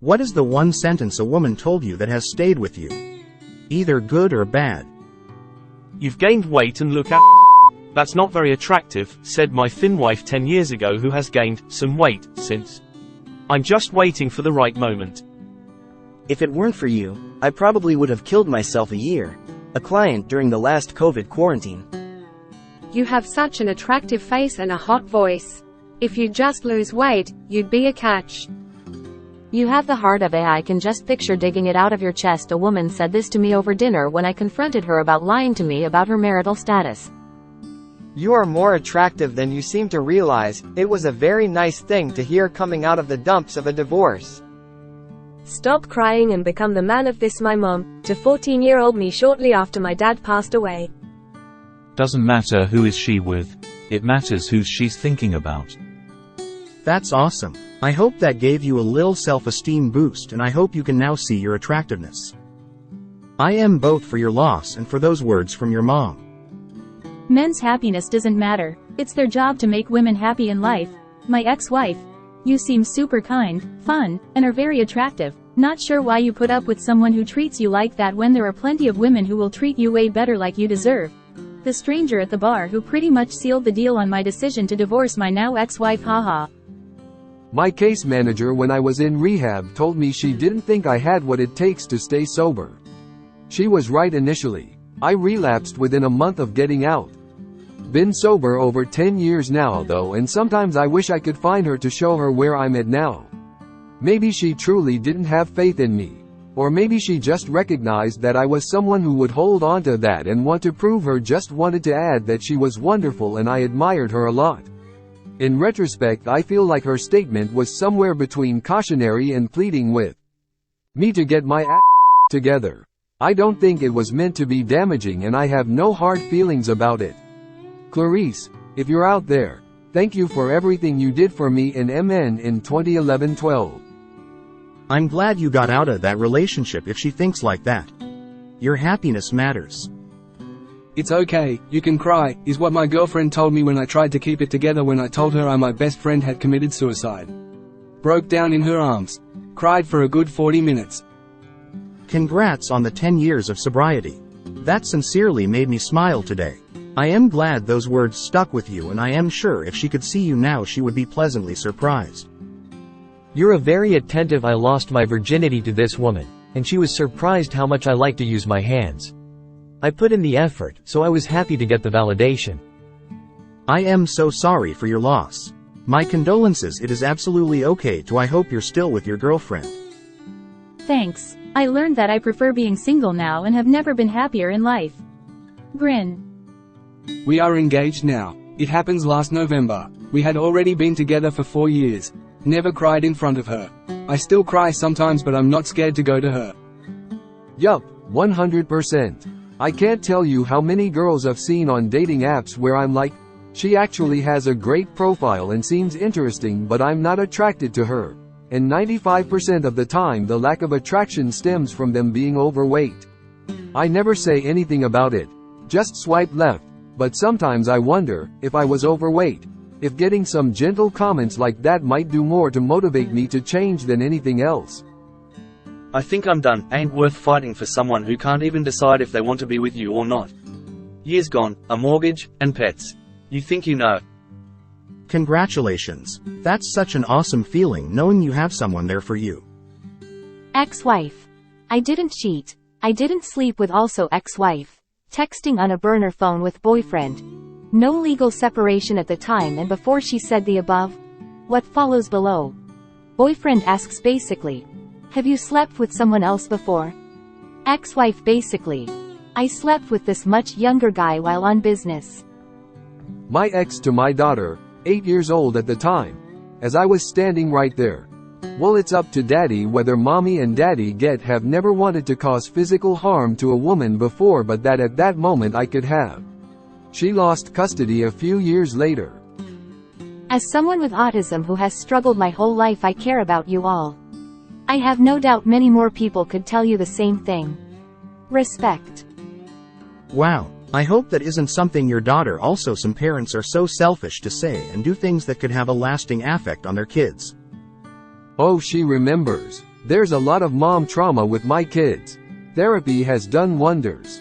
What is the one sentence a woman told you that has stayed with you? Either good or bad. You've gained weight and look at. That's not very attractive, said my thin wife 10 years ago, who has gained some weight since. I'm just waiting for the right moment. If it weren't for you, I probably would have killed myself a year. A client during the last COVID quarantine. You have such an attractive face and a hot voice. If you just lose weight, you'd be a catch. You have the heart of a. I can just picture digging it out of your chest. A woman said this to me over dinner when I confronted her about lying to me about her marital status. You are more attractive than you seem to realize. It was a very nice thing to hear coming out of the dumps of a divorce. Stop crying and become the man of this. My mom, to 14-year-old me shortly after my dad passed away. Doesn't matter who is she with, it matters who she's thinking about. That's awesome. I hope that gave you a little self-esteem boost, and I hope you can now see your attractiveness. I am both for your loss and for those words from your mom. Men's happiness doesn't matter. It's their job to make women happy in life. My ex-wife. You seem super kind, fun, and are very attractive. Not sure why you put up with someone who treats you like that when there are plenty of women who will treat you way better, like you deserve. The stranger at the bar who pretty much sealed the deal on my decision to divorce my now ex-wife. Haha. My case manager when I was in rehab told me she didn't think I had what it takes to stay sober. She was right initially. I relapsed within a month of getting out. Been sober over 10 years now though, and sometimes I wish I could find her to show her where I'm at now. Maybe she truly didn't have faith in me. Or maybe she just recognized that I was someone who would hold on to that and want to prove her. Just wanted to add that she was wonderful and I admired her a lot. In retrospect, I feel like her statement was somewhere between cautionary and pleading with me to get my act together. I don't think it was meant to be damaging and I have no hard feelings about it. Clarice, if you're out there, thank you for everything you did for me in MN in 2011-12. I'm glad you got out of that relationship if she thinks like that. Your happiness matters. It's okay, you can cry, is what my girlfriend told me when I tried to keep it together when I told her my best friend had committed suicide. Broke down in her arms. Cried for a good 40 minutes. Congrats on the 10 years of sobriety. That sincerely made me smile today. I am glad those words stuck with you, and I am sure if she could see you now she would be pleasantly surprised. You're a very attentive. I lost my virginity to this woman, and she was surprised how much I like to use my hands. I put in the effort, so I was happy to get the validation. I am so sorry for your loss. My condolences. It is absolutely okay to. I hope you're still with your girlfriend. Thanks. I learned that I prefer being single now and have never been happier in life. Grin. We are engaged now. It happens last November. We had already been together for 4 years. Never cried in front of her. I still cry sometimes, but I'm not scared to go to her. Yup, 100%. I can't tell you how many girls I've seen on dating apps where I'm like, she actually has a great profile and seems interesting, but I'm not attracted to her. And 95% of the time the lack of attraction stems from them being overweight. I never say anything about it. Just swipe left. But sometimes I wonder, if I was overweight, if getting some gentle comments like that might do more to motivate me to change than anything else. I think I'm done. Ain't worth fighting for someone who can't even decide if they want to be with you or not. Years gone, a mortgage, and pets. You think you know. Congratulations. That's such an awesome feeling knowing you have someone there for you. Ex-wife. I didn't cheat. I didn't sleep with also ex-wife. Texting on a burner phone with boyfriend. No legal separation at the time and before she said the above. What follows below? Boyfriend asks basically, have you slept with someone else before? Ex-wife basically, I slept with this much younger guy while on business. My ex to my daughter, 8 years old at the time. As I was standing right there. Well, it's up to daddy whether mommy and daddy have never wanted to cause physical harm to a woman before, but that at that moment I could have. She lost custody a few years later. As someone with autism who has struggled my whole life, I care about you all. I have no doubt many more people could tell you the same thing. Respect. Wow. I hope that isn't something your daughter. Also, some parents are so selfish to say and do things that could have a lasting effect on their kids. Oh, she remembers. There's a lot of mom trauma with my kids. Therapy has done wonders.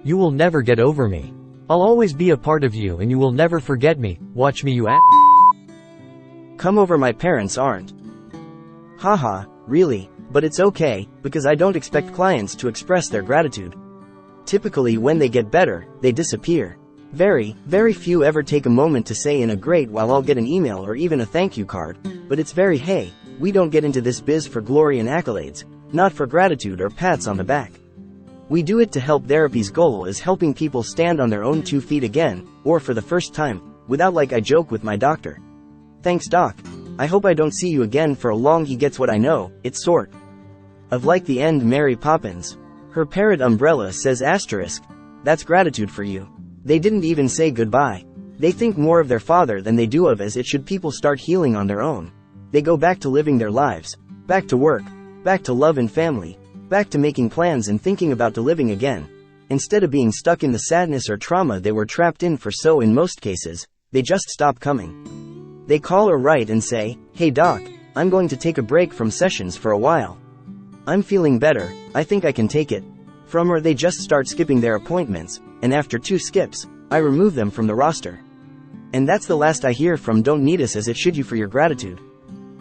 You will never get over me. I'll always be a part of you and you will never forget me. Watch me, you Come over, my parents aren't. Haha, really, but it's okay, because I don't expect clients to express their gratitude. Typically when they get better, they disappear. Very, very few ever take a moment to say in a great while I'll get an email or even a thank you card, but it's very hey, we don't get into this biz for glory and accolades, not for gratitude or pats on the back. We do it to help. Therapy's goal is helping people stand on their own 2 feet again, or for the first time, without like I joke with my doctor. Thanks doc. I hope I don't see you again for a long. He gets what I know, it's sort of like the end Mary Poppins. Her parrot umbrella says asterisk. That's gratitude for you. They didn't even say goodbye. They think more of their father than they do of as it should. People start healing on their own. They go back to living their lives. Back to work. Back to love and family. Back to making plans and thinking about living again. Instead of being stuck in the sadness or trauma they were trapped in for. So in most cases, they just stop coming. They call or write and say, hey doc, I'm going to take a break from sessions for a while. I'm feeling better, I think I can take it. From or they just start skipping their appointments, and after 2 skips, I remove them from the roster. And that's the last I hear from. Don't need us as it should you for your gratitude.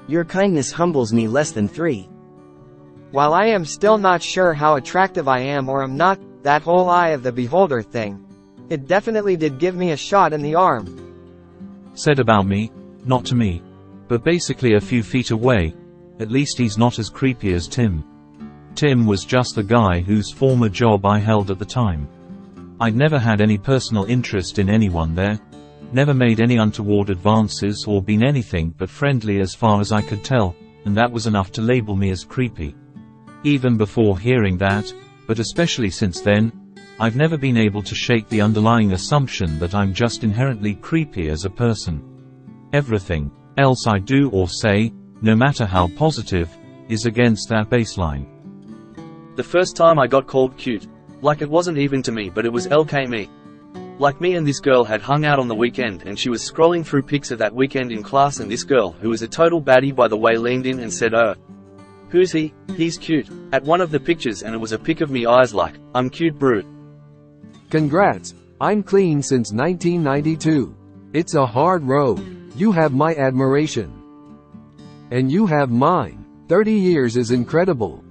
Your kindness humbles me less than 3. While I am still not sure how attractive I am or am not, that whole eye of the beholder thing, it definitely did give me a shot in the arm. Said about me, not to me. But basically a few feet away. At least he's not as creepy as Tim. Tim was just the guy whose former job I held at the time. I'd never had any personal interest in anyone there. Never made any untoward advances or been anything but friendly as far as I could tell, and that was enough to label me as creepy. Even before hearing that, but especially since then, I've never been able to shake the underlying assumption that I'm just inherently creepy as a person. Everything else I do or say, no matter how positive, is against that baseline. The first time I got called cute, like it wasn't even to me but it was LK me. Like me and this girl had hung out on the weekend and she was scrolling through pics of that weekend in class and this girl, who was a total baddie by the way, leaned in and said, oh, who's he? He's cute. At one of the pictures and it was a pic of me, eyes like, I'm cute brute. Congrats, I'm clean since 1992. It's a hard road. You have my admiration. And you have mine. 30 years is incredible.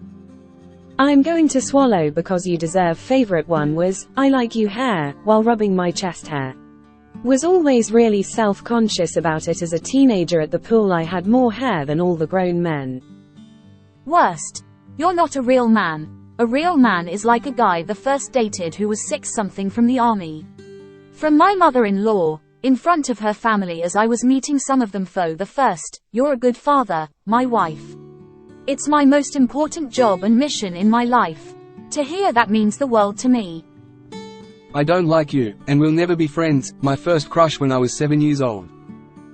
I'm going to swallow because you deserve. Favorite one was, I like you hair, while rubbing my chest hair. Was always really self-conscious about it as a teenager. At the pool I had more hair than all the grown men. Worst. You're not a real man. A real man is like a guy the first dated who was 6-something from the army. From my mother-in-law, in front of her family as I was meeting some of them for the first, you're a good father, my wife. It's my most important job and mission in my life. To hear that means the world to me. I don't like you, and we'll never be friends. My first crush when I was 7 years old.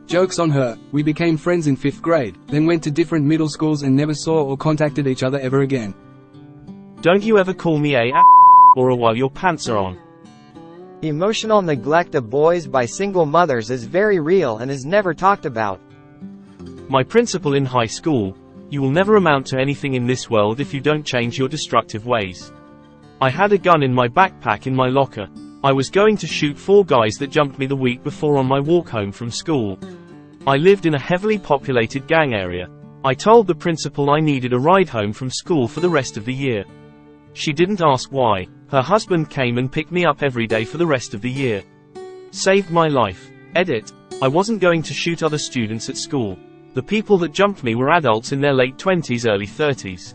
Joke's on her, we became friends in 5th grade, then went to different middle schools and never saw or contacted each other ever again. Don't you ever call me a or a while your pants are on. Emotional neglect of boys by single mothers is very real and is never talked about. My principal in high school, you will never amount to anything in this world if you don't change your destructive ways. I had a gun in my backpack in my locker. I was going to shoot 4 guys that jumped me the week before on my walk home from school. I lived in a heavily populated gang area. I told the principal I needed a ride home from school for the rest of the year. She didn't ask why. Her husband came and picked me up every day for the rest of the year. Saved my life. Edit. I wasn't going to shoot other students at school. The people that jumped me were adults in their late 20s, early 30s.